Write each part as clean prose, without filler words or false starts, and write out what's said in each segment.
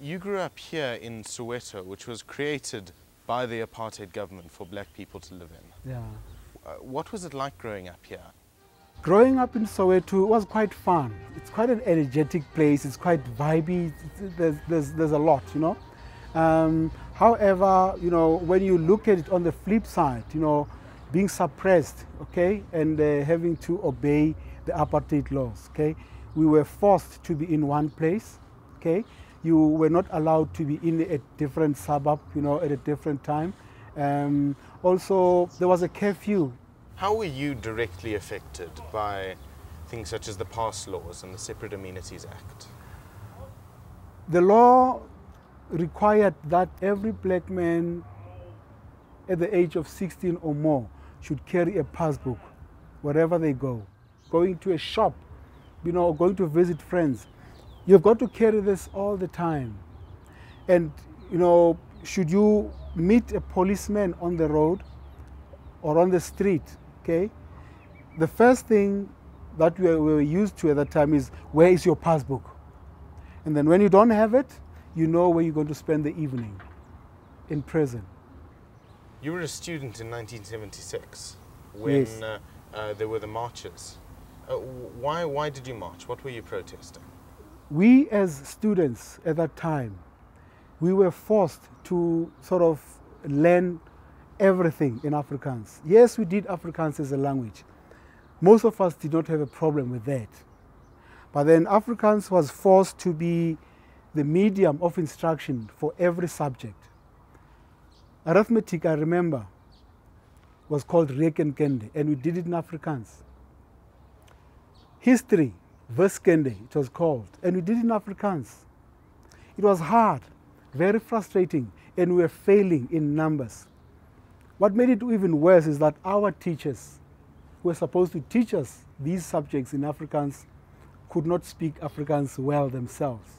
You grew up here in Soweto, which was created by the Apartheid government for black people to live in. Yeah. What was it like growing up here? Growing up in Soweto was quite fun. It's quite an energetic place. It's quite vibey. There's a lot, you know. However, you know, when you look at it on the flip side, you know, being suppressed, okay, and having to obey the apartheid laws, okay, we were forced to be in one place, okay. You were not allowed to be in a different suburb, you know, at a different time. Also, there was a curfew. How were you directly affected by things such as the pass laws and the Separate Amenities Act? The law required that every black man at the age of 16 or more should carry a passbook wherever they go. Going to a shop, you know, going to visit friends. You've got to carry this all the time. And, you know, should you meet a policeman on the road or on the street, okay, the first thing that we were used to at that time is, where is your passbook? And then when you don't have it, you know where you're going to spend the evening, in prison. You were a student in 1976 when Yes. there were the marches. Why did you march? What were you protesting? We as students at that time, we were forced to sort of learn everything in Afrikaans. Yes, we did Afrikaans as a language. Most of us did not have a problem with that. But then Afrikaans was forced to be the medium of instruction for every subject. Arithmetic, I remember, was called Rekenkende, and we did it in Afrikaans. History, Wiskunde, it was called, and we did it in Afrikaans. It was hard, very frustrating, and we were failing in numbers. What made it even worse is that our teachers, who were supposed to teach us these subjects in Afrikaans, could not speak Afrikaans well themselves.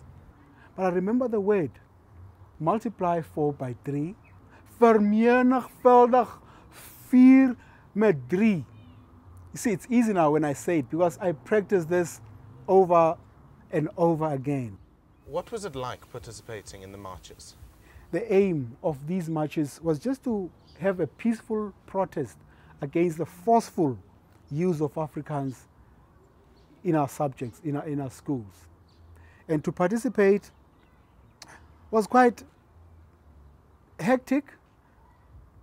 But I remember the word, multiply 4 by 3, vermenigvuldig 4 met 3. You see, it's easy now when I say it because I practiced this over and over again. What was it like participating in the marches? The aim of these marches was just to have a peaceful protest against the forceful use of Afrikaans in our subjects, in our schools. And to participate was quite hectic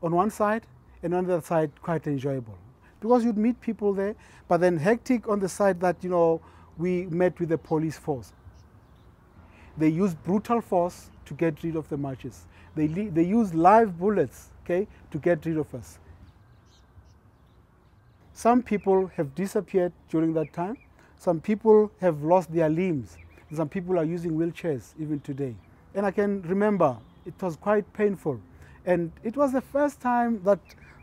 on one side, and on the other side quite enjoyable. Because you'd meet people there, but then hectic on the side that, you know, we met with the police force. They used brutal force to get rid of the marches. They used live bullets, okay, to get rid of us. Some people have disappeared during that time. Some people have lost their limbs. Some people are using wheelchairs even today. And I can remember it was quite painful. And it was the first time that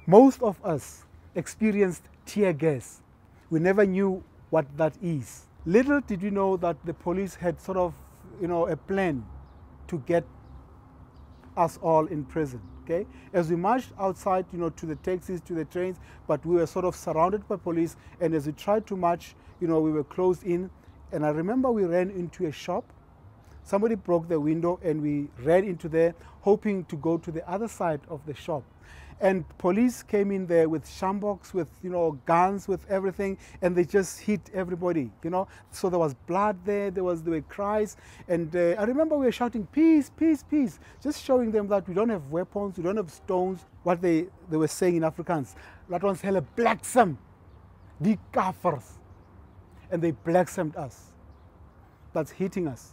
most of us experienced tear gas. We never knew what that is. Little did we know that the police had sort of, you know, a plan to get us all in prison, okay? As we marched outside, you know, to the taxis, to the trains, but we were sort of surrounded by police, and as we tried to march, you know, we were closed in. And I remember we ran into a shop. Somebody broke the window and we ran into there, hoping to go to the other side of the shop. And police came in there with shamboks, with, you know, guns, with everything, and they just hit everybody, you know. So there was blood there, there were cries, and I remember we were shouting, peace, peace, peace, just showing them that we don't have weapons, we don't have stones. What they were saying in Afrikaans, that was hele bliksem, die kaffers. And they blacksamed us. That's hitting us.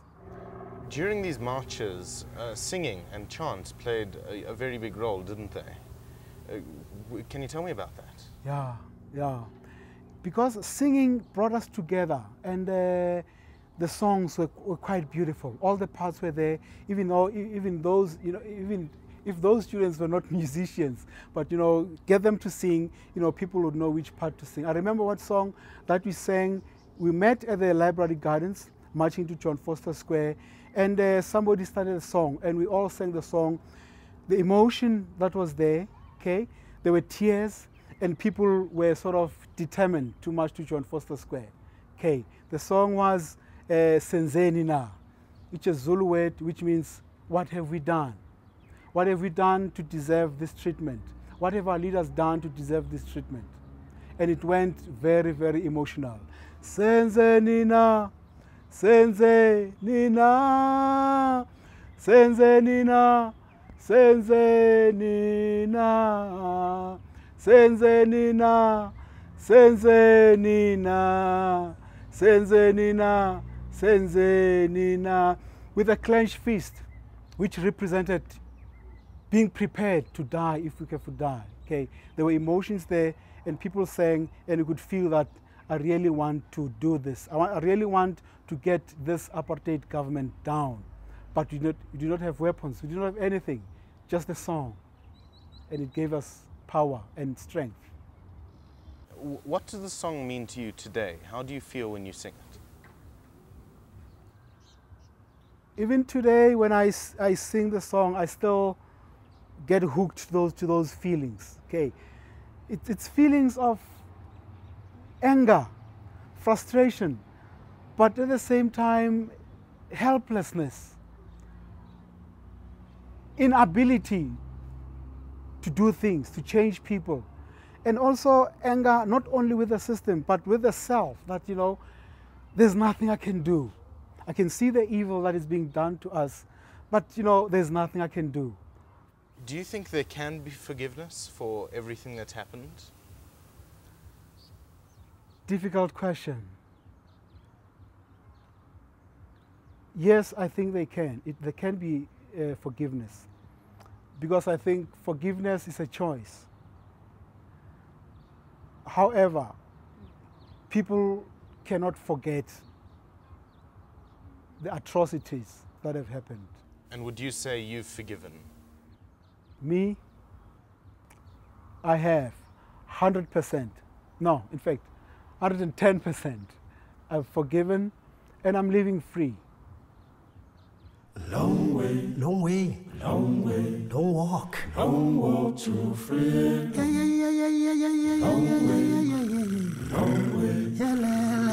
During these marches, singing and chants played a very big role, didn't they? Can you tell me about that? Yeah. Because singing brought us together, and the songs were quite beautiful. All the parts were there, even those, you know, even if those students were not musicians, but, you know, get them to sing, you know, people would know which part to sing. I remember one song that we sang. We met at the library gardens, marching to John Foster Square, and somebody started a song, and we all sang the song. The emotion that was there, okay, there were tears, and people were sort of determined to march to John Foster Square, okay. The song was Senzeni Na, which is a Zulu word which means, what have we done? What have we done to deserve this treatment? What have our leaders done to deserve this treatment? And it went very, very emotional. Senze nina, senze nina, senze nina, senze nina, senze nina, senze nina, senze nina, senze nina, with a clenched fist, which represented being prepared to die if we have to die. Okay, there were emotions there, and people saying, and you could feel that I really want to do this. I really want to get this apartheid government down, but we do not have weapons. We do not have anything, just a song, and it gave us power and strength. What does the song mean to you today? How do you feel when you sing it? Even today, when I sing the song, I still get hooked to those feelings. Okay, it's feelings of anger, frustration, but at the same time, helplessness, inability to do things, to change people, and also anger not only with the system but with the self. That, you know, there's nothing I can do. I can see the evil that is being done to us, but, you know, there's nothing I can do. Do you think there can be forgiveness for everything that's happened? Difficult question. Yes, I think they can. There can be forgiveness, because I think forgiveness is a choice. However, people cannot forget the atrocities that have happened. And would you say you've forgiven? Me, I have 100%. No, in fact, 110%. I've forgiven, and I'm living free. Long way, long way, long way, long walk to freedom. Yeah, yeah, yeah, yeah, yeah, yeah, yeah, long way, yeah, yeah, yeah, yeah. Long way, yeah,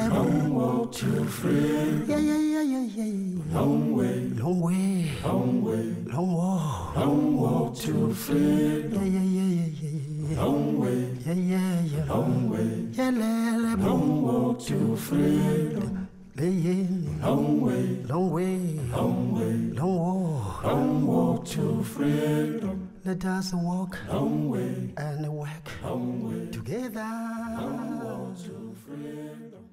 long walk to freedom. Yeah, yeah, yeah, yeah, yeah, yeah. Long way, long way, long way, long walk to freedom. Yeah, yeah, yeah, yeah, yeah, yeah. Long way, yeah, yeah, yeah, long way, yeah, long walk to freedom. Long way, long way, long way, long walk to freedom. Let us walk long way and work long way together. Long walk to freedom.